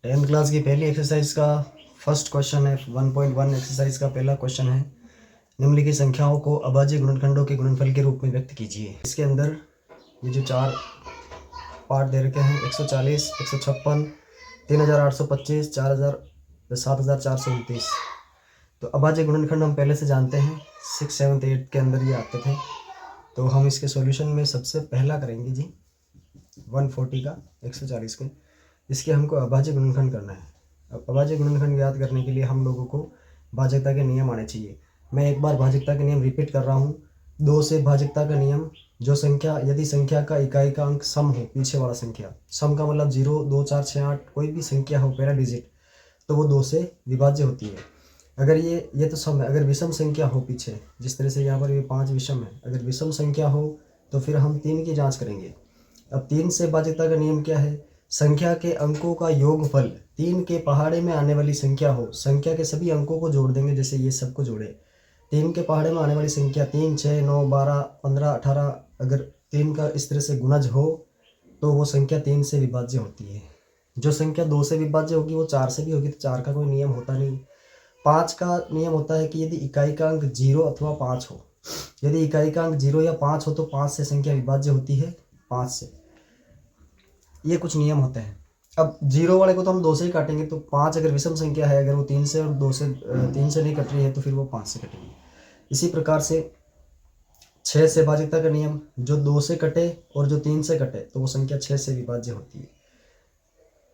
10th class की पहली exercise का फर्स्ट क्वेश्चन है। 1.1 एक्सरसाइज का पहला क्वेश्चन है, निम्नलिखित संख्याओं को अभाज्य गुणनखंडों के गुणनफल के रूप में व्यक्त कीजिए। इसके अंदर ये जो चार पार्ट दे रखे हैं 140, 156, 3825, 4000, 7429। तो अभाज्य गुणनखंड हम पहले से जानते हैं, 6, 7, 8 के अंदर ये आते थे। तो हम इसके सॉल्यूशन में सबसे पहला करेंगे जी 140 का 140 के, इसके हमको अभाज्य गुणनखंड करना है। अब अभाज्य गुणनखंड याद करने के लिए हम लोगों को भाजकता के नियम आने चाहिए। मैं एक बार भाजकता के नियम रिपीट कर रहा हूँ। 2 से भाजकता का नियम, जो संख्या, यदि संख्या का इकाई का अंक सम हो, पीछे वाला संख्या, सम का मतलब 0, 2, 4, 6, 8 कोई भी संख्या हो पहला डिजिट, तो वो 2 से विभाज्य होती है। अगर ये तो सम है। अगर विषम संख्या हो पीछे, जिस तरह से यहाँ पर ये 5 विषम है, अगर विषम संख्या हो तो फिर हम 3 की जांच करेंगे। अब 3 से भाजकता का नियम क्या है? संख्या के अंकों का योगफल 3 के पहाड़े में आने वाली संख्या हो, संख्या के सभी अंकों को जोड़ देंगे, जैसे ये सबको जोड़े। 3 के पहाड़े में आने वाली संख्या 3, 6, 9, 12, 15, 18, अगर 3 का इस तरह से गुणज हो तो वो संख्या 3 से विभाज्य होती है। जो संख्या 2 से विभाज्य होगी वो 4 से भी होगी, तो 4 का कोई नियम होता नहीं। 5 का नियम होता है कि यदि इकाई का अंक 0 अथवा 5 हो, यदि इकाई का अंक 0 या 5 हो तो 5 से संख्या विभाज्य होती है, 5 से। ये कुछ नियम होते हैं। अब 0 वाले को तो हम 2 से ही काटेंगे, तो 5 अगर विषम संख्या है, अगर वो 3 से और 2 से 3 से नहीं कट रही है तो फिर वो 5 से कटेगी। इसी प्रकार से 6 से भाजकता का नियम, जो 2 से कटे और जो 3 से कटे तो वो संख्या 6 से विभाज्य होती है।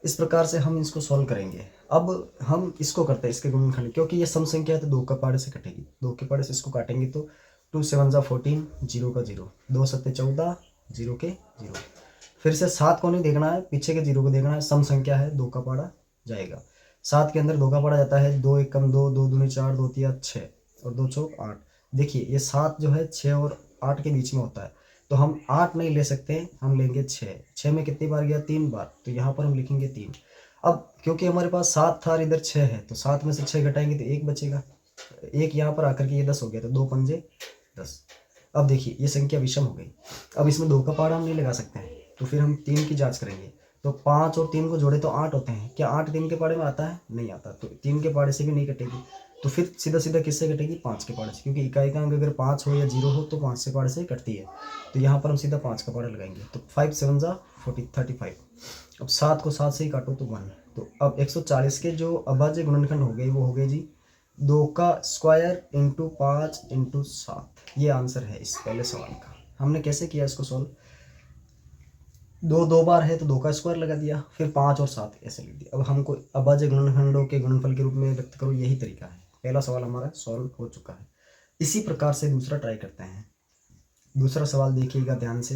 इस प्रकार से हम इसको सॉल्व करेंगे। अब हम इसको करते हैं, इसके गुणनखंड, क्योंकि ये सम संख्या है तो 2 के पहाड़े से कटेगी, 2 के पहाड़े से इसको काटेंगे तो 2 7 14, 0 का 0, 2 7 14, 0 के 0। फिर से 7 को नहीं देखना है, पीछे के 0 को देखना है। सम संख्या है, 2 का पहाड़ा जाएगा। 7 के अंदर 2 का पहाड़ा जाता है, 2 1 कम 2, 2 दूनी 4, 2 3 6 और 2 चौक 8। देखिए ये 7 जो है 6 और 8 के बीच में होता है, तो हम 8 नहीं ले सकते, हम लेंगे 6। 6 में कितनी बार गया? 3 बार, तो यहाँ पर हम लिखेंगे 3। अब क्योंकि हमारे पास 7 था और इधर 6 है, तो 7 में से 6 घटाएंगे तो 1 बचेगा। 1 यहाँ पर आकर के ये 10 हो गया, तो 2 पंजे 10। अब देखिए ये संख्या विषम हो गई। अब इसमें 2 का पहाड़ा हम नहीं लगा सकते हैं, तो फिर हम 3 की जांच करेंगे। तो 5 और 3 को जोड़े तो 8 होते हैं। क्या 8 3 के पहाड़े में आता है? नहीं आता, तो 3 के पहाड़े से भी नहीं कटेगी। तो फिर सीधा सीधा किससे कटेगी? 5 के पहाड़े से, क्योंकि इकाई का अंक अगर 5 हो या 0 हो तो 5 से पहाड़े से कटती है। तो यहाँ पर हम सीधा 5 का पहाड़ा लगाएंगे, तो 5 7 जा 35। अब 7 को 7 से ही काटो तो 1। तो अब 140 के जो अभाज्य गुणनखंड हो गए वो हो गए जी 2 का स्क्वायर इंटू 5 इंटू 7। ये आंसर है इस पहले सवाल का। हमने कैसे किया इसको सॉल्व? 2 2 बार है तो 2 का स्क्वायर लगा दिया, फिर 5 और 7 ऐसे लिख दिया। अब हमको अभाज्य गुणनखंडों के गुणनफल के रूप में व्यक्त करो, यही तरीका है। पहला सवाल हमारा सॉल्व हो चुका है। इसी प्रकार से दूसरा ट्राई करते हैं। दूसरा सवाल देखिएगा ध्यान से।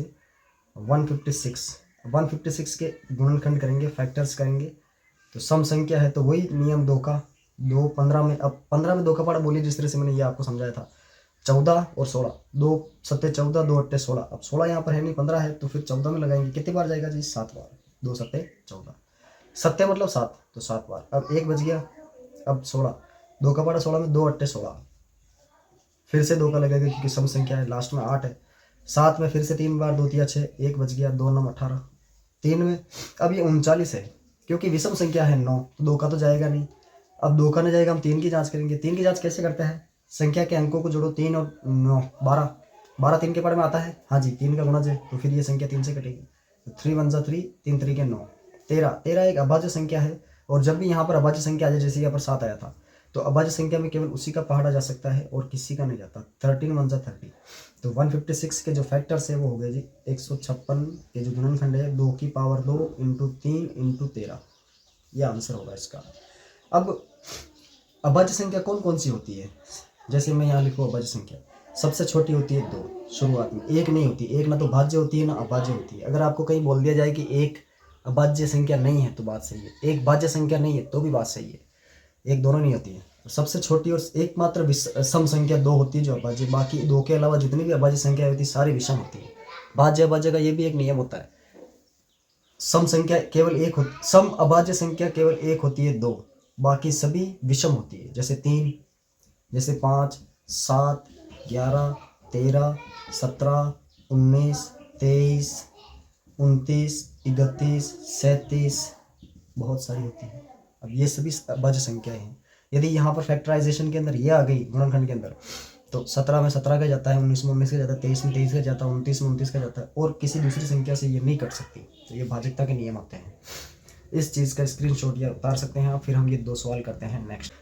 156 के गुणनखंड करेंगे, फैक्टर्स करेंगे। तो सम संख्या है तो वही नियम 2 का, 2 15 में। अब 15 में 2 का पहाड़ा बोलिए, जिस तरह से मैंने ये आपको समझाया था। 14 और 16, 2 7 14, 2 8 16। अब 16 यहाँ पर है नहीं, 15 है, तो फिर 14 में लगाएंगे। कितनी बार जाएगा जी? 7 बार। 2 7 14, 7 मतलब 7, तो 7 बार। अब 1 बच गया। अब 16, 2 का पहाड़ा 16 में, 2 8 16, फिर से 2 का लगेगा क्योंकि सम संख्या है, लास्ट में 8 है। 7 में फिर से 3 बार, 2 3 6, 1 बच गया, 2 9 18। 3 में अब ये 39 है, क्योंकि विषम संख्या है 9, तो 2 का तो जाएगा नहीं। अब 2 का नहीं जाएगा, हम 3 की जांच करेंगे। 3 की जांच कैसे करते हैं? संख्या के अंकों को जोड़ो, 3 और 9 12, 12 3 के पहाड़े में आता है। हाँ जी, 3 का गुणज है, तो फिर ये संख्या 3 से कटेगी। तो 3 1 3, 3 3 के 9, 13 एक अभाज्य संख्या है। और जब भी यहाँ पर अभाज्य संख्या आ जाए, जैसे यहाँ पर 7 आया था, तो अभाज्य संख्या में केवल उसी का पहाड़ा जा सकता है और किसी का नहीं जाता। 13 1 30। तो 156 के जो फैक्टर्स है वो हो गए जी 156 के जो गुणनखंड है 2 की पावर 2 इंटू 3 इंटू 13। ये आंसर होगा इसका। अब अभाज्य संख्या कौन कौन सी होती है? जैसे मैं यहाँ लिखूँ अभाज्य संख्या, सबसे छोटी होती है 2 शुरुआत में, 1 नहीं होती। 1 ना तो भाज्य होती है ना अभाज्य होती है। अगर आपको कहीं बोल दिया जाए कि 1 अभाज्य संख्या नहीं है तो बात सही है, 1 भाज्य संख्या नहीं है तो भी बात सही है। 1 दोनों नहीं होती है। तो सबसे छोटी और एकमात्र सम संख्या 2 होती है जो अभाज्य। बाकी 2 के अलावा जितनी भी अभाज्य संख्या होती है सारी विषम होती है। भाज्य अभाज्य का ये भी एक नियम होता है। सम संख्या केवल एक होती, सम अभाज्य संख्या केवल एक होती है 2, बाकी सभी विषम होती है। जैसे 3, जैसे 5, 7, 11, 13, 17, 19, 23, 29, 31, 37, बहुत सारी होती है। अब ये सभी अभाज्य संख्याएं हैं। यदि यहाँ पर फैक्टराइजेशन के अंदर ये आ गई गुणनखंड के अंदर, तो 17 में 17 का जाता है, 19 में 19 का जाता है, 23 में 23 का जाता है, 29 में 29 का जाता है, और किसी दूसरी संख्या से ये नहीं कट सकती। तो ये भाजकता के नियम आते हैं। इस चीज़ का स्क्रीनशॉट या उतार सकते हैं आप। फिर हम ये 2 सवाल करते हैं नेक्स्ट।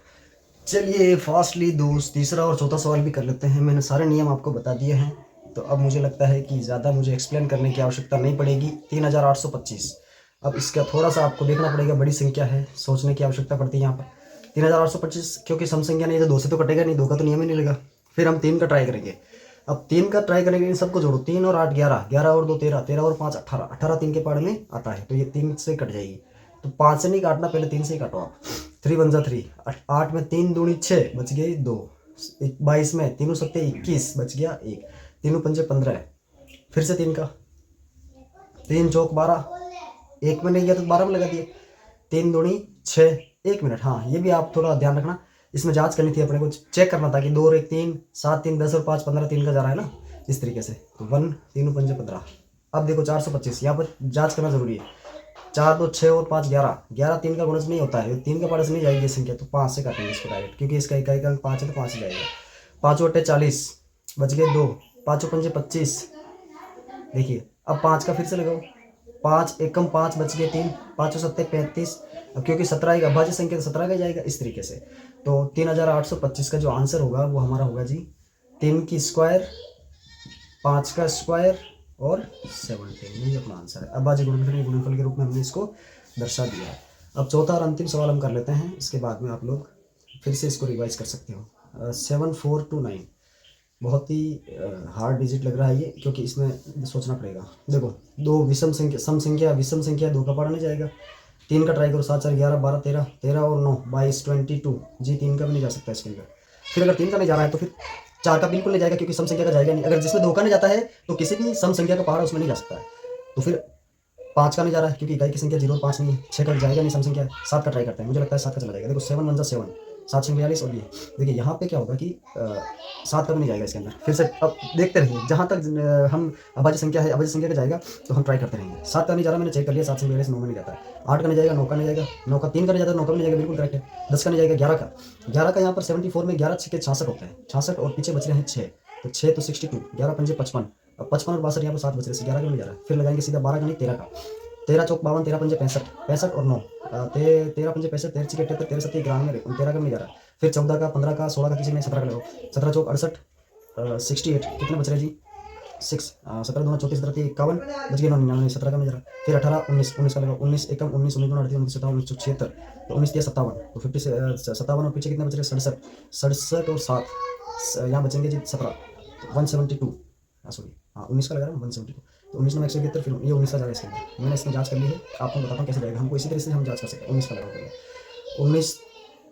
चलिए फास्टली दोस्त तीसरा और चौथा सवाल भी कर लेते हैं। मैंने सारे नियम आपको बता दिए हैं, तो अब मुझे लगता है कि ज़्यादा मुझे एक्सप्लेन करने की आवश्यकता नहीं पड़ेगी। 3825। अब इसका थोड़ा सा आपको देखना पड़ेगा, बड़ी संख्या है, सोचने की आवश्यकता पड़ती है यहाँ पर। 3825 क्योंकि सम संख्या नहीं है तो 2 से तो कटेगा नहीं, 2 का तो नियम ही नहीं लगा। फिर हम 3 का ट्राई करेंगे। अब 3 का ट्राई करेंगे, इन सबको जोड़ो, 3 और 8 11, 11 और 2 13, 13 और 5 18, 18 3 के पाड़ में आता है, तो ये 3 से कट जाएगी। तो 5 से नहीं काटना, पहले 3 से ही काटो आप। 3 1 3, 8 में 3 दूनी 6, बच गए 2। 22 में 3 सत्ते 21, बच गया 1। 3 पंजे 15, फिर से 3 का, 3 चौक 12, 1 में नहीं गया तो 12 में लगा दिए। 3 दूनी 6, 1 मिनट। हाँ ये भी आप थोड़ा ध्यान रखना, इसमें जांच करनी थी अपने को, चेक करना था कि 2 और 1 3, 7 3 10 और 5 15, 3 का जा रहा है ना, इस तरीके से। तो 1 3 पंजे 15। अब देखो 425, यहाँ पर जांच करना जरूरी है। 4 2 6 और 5 11, 11 3 का गुणज नहीं होता है, 3 का पारस नहीं जाएगी ये संख्या, तो 5 से काटेंगे इसको डायरेक्ट, क्योंकि इसका इकाई का अंक 5 है तो 5 से जाएगा। 5 वटे 40, बच गए 2। 5 पंजे 25। देखिए अब 5 का फिर से लगाओ, 5 एकम 5, बच गए 3। 5 सत्ते 35। अब क्योंकि 17 एक अभाज्य संख्या तो 17 का जाएगा इस तरीके से। तो 3825 का जो आंसर होगा वो हमारा होगा जी 3 की स्क्वायर, 5 का स्क्वायर और 17। यही अपना आंसर है। अभाज्य गुणनफल के रूप में हमने इसको दर्शा दिया है। अब चौथा और अंतिम सवाल हम कर लेते हैं, इसके बाद में आप लोग फिर से इसको रिवाइज कर सकते हो। 7429 बहुत ही हार्ड डिजिट लग रहा है ये, क्योंकि इसमें सोचना पड़ेगा। देखो 2 विषम संख्या, सम संख्या विषम संख्या, 2 का पारा नहीं जाएगा। 3 का ट्राई करो, 7 4 11 12 13, 13 और 9 22 22 जी, 3 का भी नहीं जा सकता इसके अंदर। फिर अगर 3 का नहीं जा रहा है तो फिर 4 का बिल्कुल नहीं जाएगा, क्योंकि सम संख्या का जाएगा नहीं। अगर जिसमें 2 का नहीं जाता है तो किसी भी सम संख्या का पहाड़ उसमें नहीं जा सकता है। तो फिर 5 का नहीं जा रहा है, क्योंकि इकाई की संख्या 0 और 5 नहीं है। 6 का जाएगा नहीं, सम संख्या है। 7 का ट्राई करते हैं, मुझे लगता है 7 का चला जाएगा। देखो 7 1 7, 7 6 42। और ये देखिए यहाँ पे क्या होगा कि 7 का भी नहीं जाएगा इसके अंदर। फिर से अब देखते रहिए, जहाँ तक हम अभाज्य संख्या है, अभाज्य संख्या का जाएगा तो हम ट्राई करते रहेंगे। 7 का नहीं जा रहा, मैंने चेक कर लिया, 7 से 42 9 में नहीं जाता है। 8 का नहीं जाएगा, 9 का नहीं जाएगा, 9 का 3 का नहीं जाता, 9 का नहीं जाएगा, बिल्कुल करेक्ट है। 10 का नहीं जाएगा, 11 का, 11 का यहाँ पर 74 में 11 6 66 होता है, 66 और पीछे बच रहे हैं 6, तो 6 तो 62, 11 पंजे 55। अब 55 और 62 यहाँ पर 7 बच रहे हैं, 11 का नहीं जा रहा है। फिर लगाएंगे सीधा 12 का नहीं 13 का, 13 चौक 52, 13 पंजे 65, 65 और 9, 13 पंजे 65, 13 6 78, 13 7 93, 13 का नहीं जा रहा है। फिर 14 का, 15 का, 16 का, किसी में 17 का लगाओ। 17 चौक 68, 68 कितने बच रहे जी 6, 17 2 34, 17 51, बच गए 99, 17 का नहीं जा रहा। फिर 18 19, 19 का लगाओ, 19 एकम 19 19 38 29 57 1976, तो 19 3 57, तो 50 से 57 और पीछे कितने बच रहे 67, 67 और 7 यहाँ बचेंगे जी 17, तो 172, सॉरी हाँ 19 का लगा रहा हूँ 172, तो 19 में 171, फिर ये 19 का जा रहा है इसके अंदर। मैंने इसमें जांच कर ली है, आपको बताता हूँ कैसे जाएगा, हमको इसी तरह से हम जांच कर सकते हैं। 19 का लगाओ, 19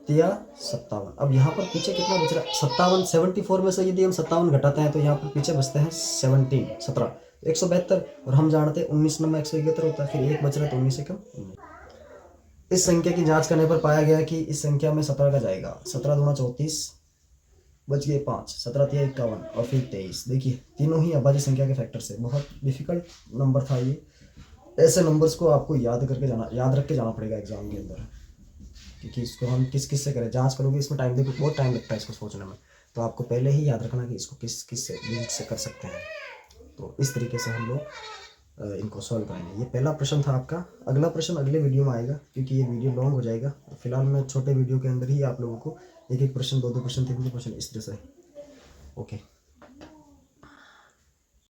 या 57। अब यहाँ पर पीछे कितना बच रहा है 57, 74 में से यदि हम 57 घटाते हैं तो यहाँ पर पीछे बचते हैं 17, 172, और हम जानते हैं 19 में 171 होता है। फिर 1 बच रहा है तो 19 से कम। इस संख्या की जांच करने पर पाया गया कि इस संख्या में 17 का जाएगा। 17 दूना 34, बच गए 5, 17 3 51 और फिर 23। देखिए तीनों ही अभाज्य संख्या के फैक्टर से। बहुत डिफिकल्ट नंबर था ये। ऐसे नंबर्स को आपको याद रख के जाना पड़ेगा एग्जाम के अंदर, क्योंकि इसको हम किस किस से करें। जांच करोगे इसमें टाइम देखो, बहुत टाइम लगता है इसको सोचने में, तो आपको पहले ही याद रखना कि इसको किस किस से डिजिट से कर सकते हैं। तो इस तरीके से हम लोग इनको सॉल्व करेंगे। ये पहला प्रश्न था आपका। अगला प्रश्न अगले वीडियो में आएगा, क्योंकि ये वीडियो लॉन्ग हो जाएगा। फिलहाल मैं छोटे वीडियो के अंदर ही आप लोगों को एक एक प्रश्न, 2 2 प्रश्न, 3 3 प्रश्न इस तरह से। ओके।